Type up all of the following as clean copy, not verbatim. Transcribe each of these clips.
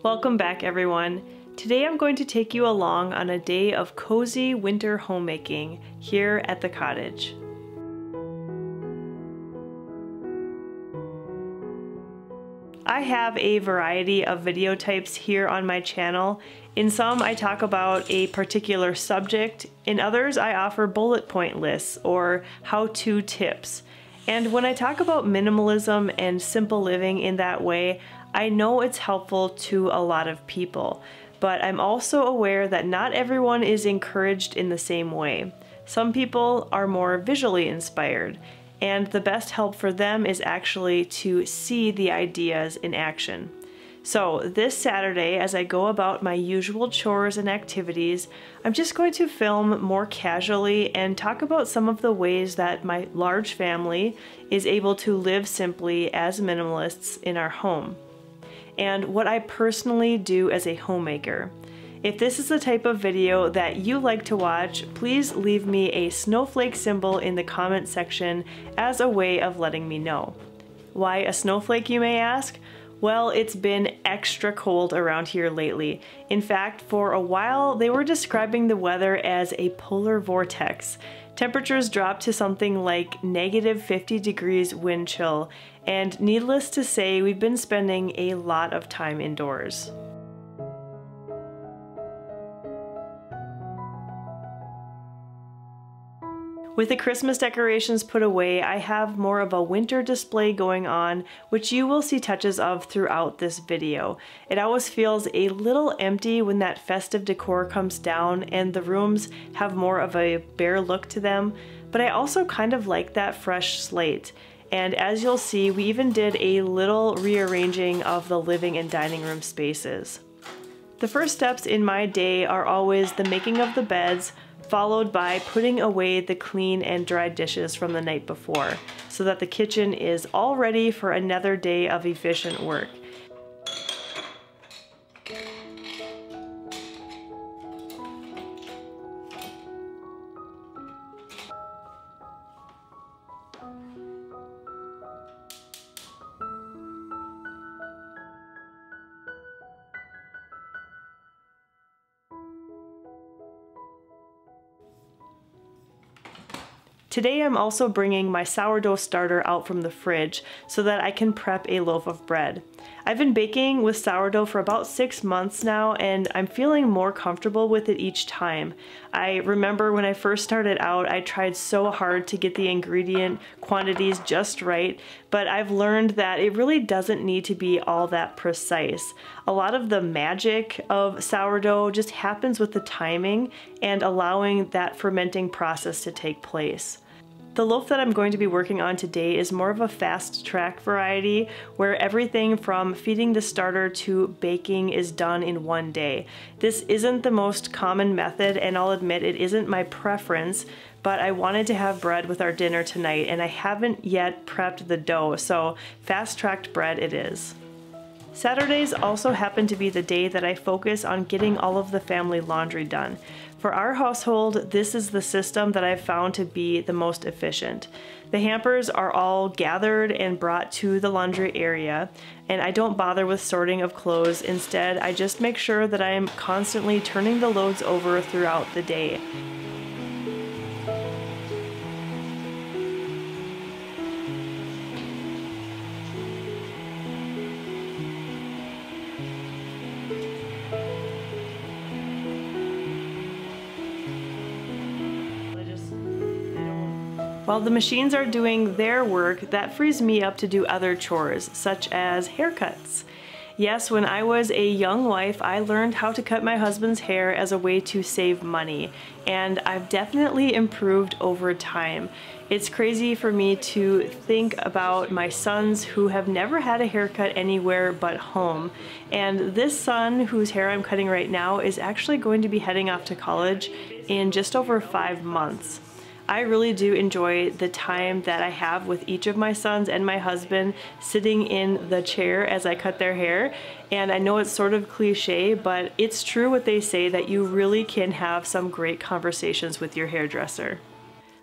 Welcome back, everyone. Today I'm going to take you along on a day of cozy winter homemaking here at the cottage. I have a variety of video types here on my channel. In some I talk about a particular subject, in others I offer bullet point lists or how-to tips. And when I talk about minimalism and simple living in that way, I know it's helpful to a lot of people, but I'm also aware that not everyone is encouraged in the same way. Some people are more visually inspired, and the best help for them is actually to see the ideas in action. So this Saturday, as I go about my usual chores and activities, I'm just going to film more casually and talk about some of the ways that my large family is able to live simply as minimalists in our home, and what I personally do as a homemaker. If this is the type of video that you like to watch, please leave me a snowflake symbol in the comment section as a way of letting me know. Why a snowflake, you may ask? Well, it's been extra cold around here lately. In fact, for a while they were describing the weather as a polar vortex. Temperatures dropped to something like -50 degrees wind chill, and needless to say, we've been spending a lot of time indoors. With the Christmas decorations put away, I have more of a winter display going on, which you will see touches of throughout this video. It always feels a little empty when that festive decor comes down and the rooms have more of a bare look to them, but I also kind of like that fresh slate. And as you'll see, we even did a little rearranging of the living and dining room spaces. The first steps in my day are always the making of the beds, followed by putting away the clean and dry dishes from the night before, so that the kitchen is all ready for another day of efficient work. Today I'm also bringing my sourdough starter out from the fridge so that I can prep a loaf of bread. I've been baking with sourdough for about 6 months now, and I'm feeling more comfortable with it each time. I remember when I first started out, I tried so hard to get the ingredient quantities just right, but I've learned that it really doesn't need to be all that precise. A lot of the magic of sourdough just happens with the timing and allowing that fermenting process to take place. The loaf that I'm going to be working on today is more of a fast track variety where everything from feeding the starter to baking is done in one day. This isn't the most common method, and I'll admit it isn't my preference, but I wanted to have bread with our dinner tonight and I haven't yet prepped the dough, so fast-tracked bread it is. Saturdays also happen to be the day that I focus on getting all of the family laundry done. For our household, this is the system that I've found to be the most efficient. The hampers are all gathered and brought to the laundry area, and I don't bother with sorting of clothes. Instead, I just make sure that I am constantly turning the loads over throughout the day. While the machines are doing their work, that frees me up to do other chores, such as haircuts. Yes, when I was a young wife, I learned how to cut my husband's hair as a way to save money, and I've definitely improved over time. It's crazy for me to think about my sons who have never had a haircut anywhere but home, and this son whose hair I'm cutting right now is actually going to be heading off to college in just over 5 months. I really do enjoy the time that I have with each of my sons and my husband sitting in the chair as I cut their hair. And I know it's sort of cliche, but it's true what they say, that you really can have some great conversations with your hairdresser.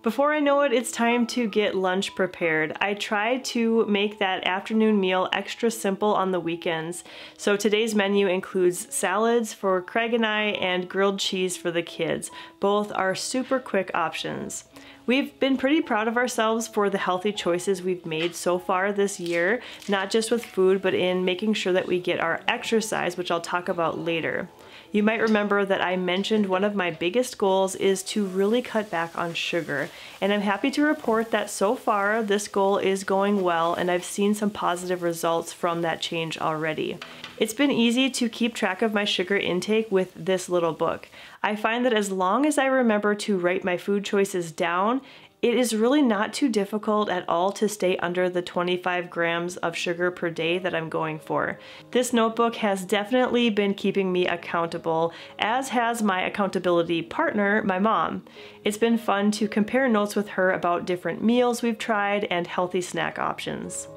Before I know it, it's time to get lunch prepared. I try to make that afternoon meal extra simple on the weekends. So today's menu includes salads for Craig and I and grilled cheese for the kids. Both are super quick options. We've been pretty proud of ourselves for the healthy choices we've made so far this year, not just with food, but in making sure that we get our exercise, which I'll talk about later. You might remember that I mentioned one of my biggest goals is to really cut back on sugar, and I'm happy to report that so far this goal is going well and I've seen some positive results from that change already. It's been easy to keep track of my sugar intake with this little book. I find that as long as I remember to write my food choices down, it is really not too difficult at all to stay under the 25 grams of sugar per day that I'm going for. This notebook has definitely been keeping me accountable, as has my accountability partner, my mom. It's been fun to compare notes with her about different meals we've tried and healthy snack options.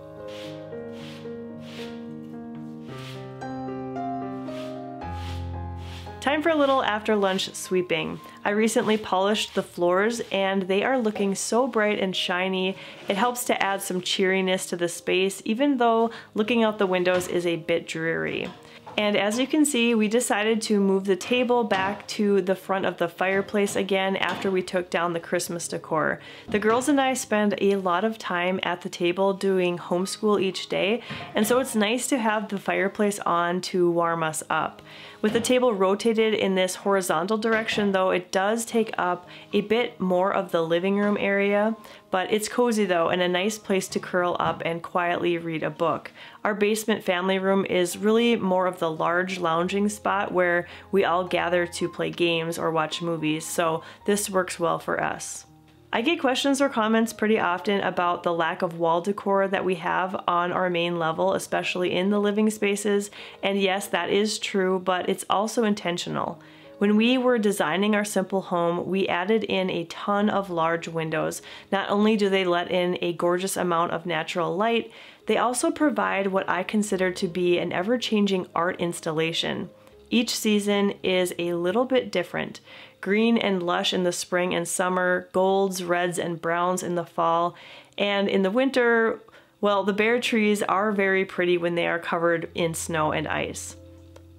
Time for a little after lunch sweeping. I recently polished the floors and they are looking so bright and shiny. It helps to add some cheeriness to the space, even though looking out the windows is a bit dreary. And as you can see, we decided to move the table back to the front of the fireplace again after we took down the Christmas decor. The girls and I spend a lot of time at the table doing homeschool each day, and so it's nice to have the fireplace on to warm us up. With the table rotated in this horizontal direction though, it does take up a bit more of the living room area, but it's cozy though and a nice place to curl up and quietly read a book. Our basement family room is really more of the large lounging spot where we all gather to play games or watch movies, so this works well for us. I get questions or comments pretty often about the lack of wall decor that we have on our main level, especially in the living spaces, and yes, that is true, but it's also intentional. When we were designing our simple home, we added in a ton of large windows. Not only do they let in a gorgeous amount of natural light, they also provide what I consider to be an ever-changing art installation. Each season is a little bit different. Green and lush in the spring and summer, golds, reds, and browns in the fall, and in the winter, well, the bare trees are very pretty when they are covered in snow and ice.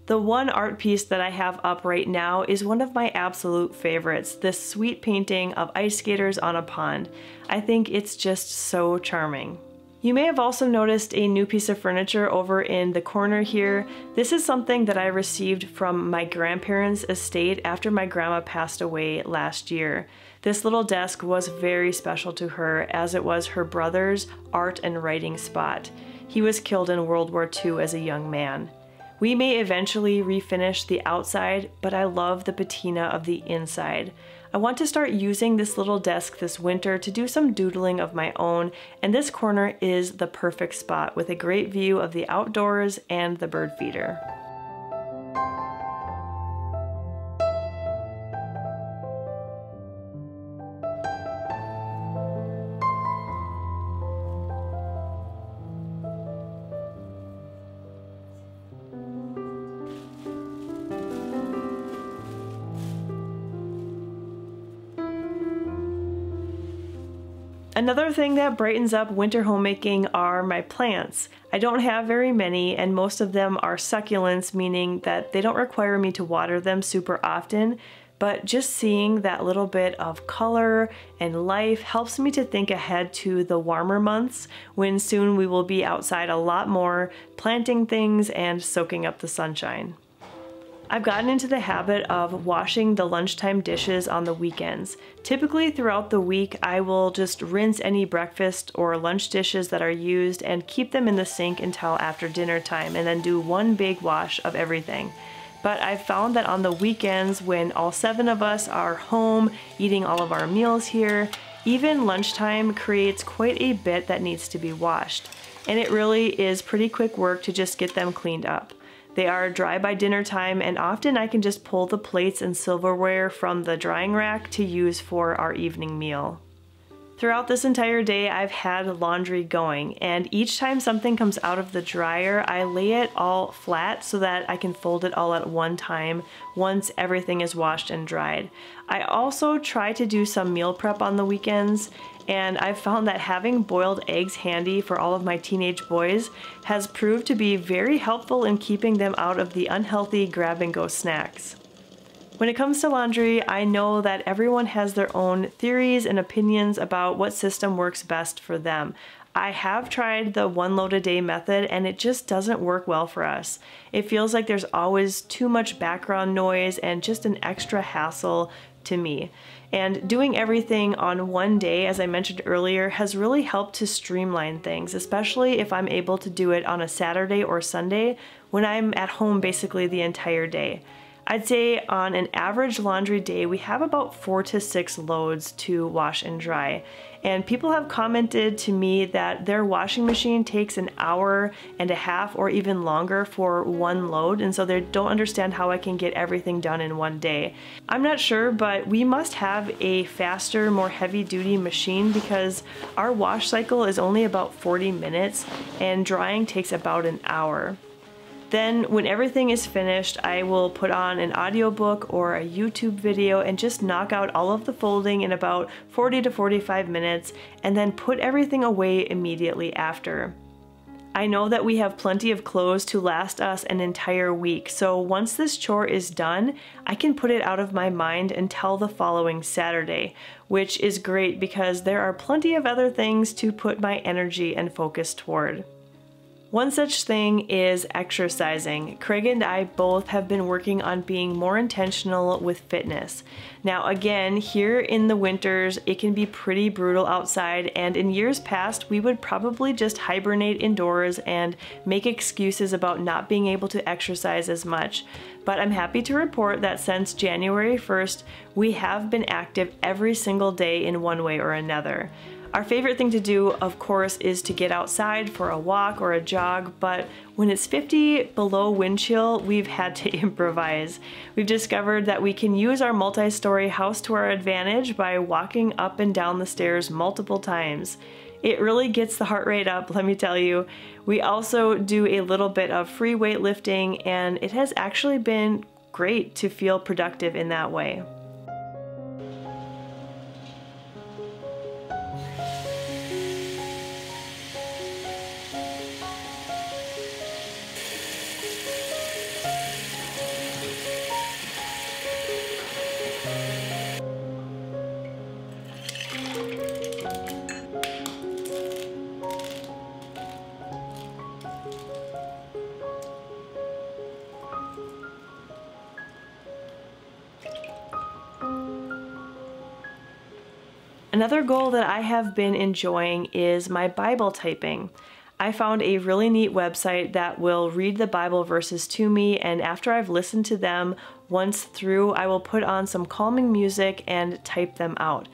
The one art piece that I have up right now is one of my absolute favorites, this sweet painting of ice skaters on a pond. I think it's just so charming. You may have also noticed a new piece of furniture over in the corner here. This is something that I received from my grandparents' estate after my grandma passed away last year. This little desk was very special to her as it was her brother's art and writing spot. He was killed in World War II as a young man. We may eventually refinish the outside, but I love the patina of the inside. I want to start using this little desk this winter to do some doodling of my own, and this corner is the perfect spot with a great view of the outdoors and the bird feeder. Another thing that brightens up winter homemaking are my plants. I don't have very many, and most of them are succulents, meaning that they don't require me to water them super often, but just seeing that little bit of color and life helps me to think ahead to the warmer months when soon we will be outside a lot more, planting things and soaking up the sunshine. I've gotten into the habit of washing the lunchtime dishes on the weekends. Typically throughout the week, I will just rinse any breakfast or lunch dishes that are used and keep them in the sink until after dinner time and then do one big wash of everything. But I've found that on the weekends when all 7 of us are home eating all of our meals here, even lunchtime creates quite a bit that needs to be washed. And it really is pretty quick work to just get them cleaned up. They are dry by dinner time, and often I can just pull the plates and silverware from the drying rack to use for our evening meal. Throughout this entire day, I've had laundry going, and each time something comes out of the dryer, I lay it all flat so that I can fold it all at one time once everything is washed and dried. I also try to do some meal prep on the weekends, and I've found that having boiled eggs handy for all of my teenage boys has proved to be very helpful in keeping them out of the unhealthy grab-and-go snacks. When it comes to laundry, I know that everyone has their own theories and opinions about what system works best for them. I have tried the one load a day method and it just doesn't work well for us. It feels like there's always too much background noise and just an extra hassle to me. And doing everything on one day, as I mentioned earlier, has really helped to streamline things, especially if I'm able to do it on a Saturday or Sunday when I'm at home basically the entire day. I'd say on an average laundry day, we have about 4 to 6 loads to wash and dry. And people have commented to me that their washing machine takes an hour and a half or even longer for one load, and so they don't understand how I can get everything done in one day. I'm not sure, but we must have a faster, more heavy-duty machine because our wash cycle is only about 40 minutes and drying takes about an hour. Then when everything is finished, I will put on an audiobook or a YouTube video and just knock out all of the folding in about 40 to 45 minutes and then put everything away immediately after. I know that we have plenty of clothes to last us an entire week, so once this chore is done, I can put it out of my mind until the following Saturday, which is great because there are plenty of other things to put my energy and focus toward. One such thing is exercising. Craig and I both have been working on being more intentional with fitness. Now again, here in the winters, it can be pretty brutal outside, and in years past, we would probably just hibernate indoors and make excuses about not being able to exercise as much. But I'm happy to report that since January 1st, we have been active every single day in one way or another. Our favorite thing to do, of course, is to get outside for a walk or a jog, but when it's 50 below wind chill, we've had to improvise. We've discovered that we can use our multi-story house to our advantage by walking up and down the stairs multiple times. It really gets the heart rate up, let me tell you. We also do a little bit of free weightlifting, and it has actually been great to feel productive in that way. Another goal that I have been enjoying is my Bible typing. I found a really neat website that will read the Bible verses to me, and after I've listened to them once through, I will put on some calming music and type them out.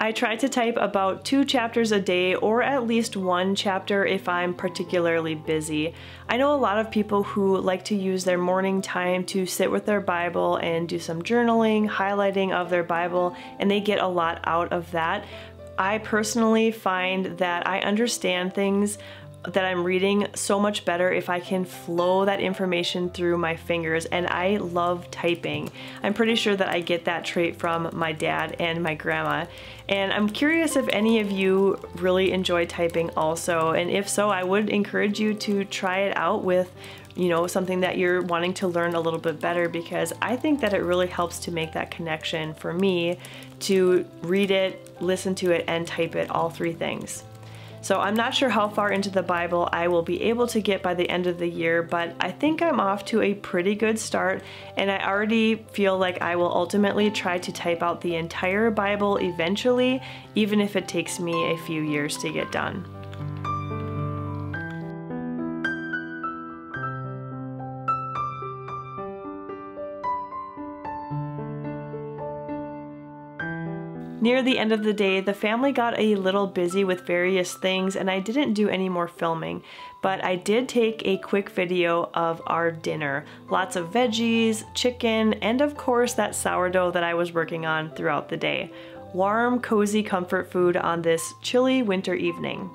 I try to type about 2 chapters a day, or at least 1 chapter if I'm particularly busy. I know a lot of people who like to use their morning time to sit with their Bible and do some journaling, highlighting of their Bible, and they get a lot out of that. I personally find that I understand things that I'm reading so much better if I can flow that information through my fingers, and I love typing. I'm pretty sure that I get that trait from my dad and my grandma, and I'm curious if any of you really enjoy typing also, and if so, I would encourage you to try it out with something that you're wanting to learn a little bit better, because I think that it really helps to make that connection for me to read it, listen to it, and type it, all 3 things. So I'm not sure how far into the Bible I will be able to get by the end of the year, but I think I'm off to a pretty good start, and I already feel like I will ultimately try to type out the entire Bible eventually, even if it takes me a few years to get done. Near the end of the day, the family got a little busy with various things and I didn't do any more filming, but I did take a quick video of our dinner. Lots of veggies, chicken, and of course that sourdough that I was working on throughout the day. warm, cozy comfort food on this chilly winter evening.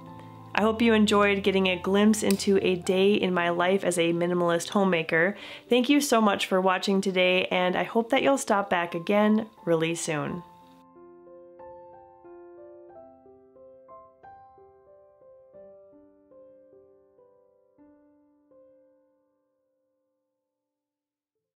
I hope you enjoyed getting a glimpse into a day in my life as a minimalist homemaker. Thank you so much for watching today, and I hope that you'll stop back again really soon.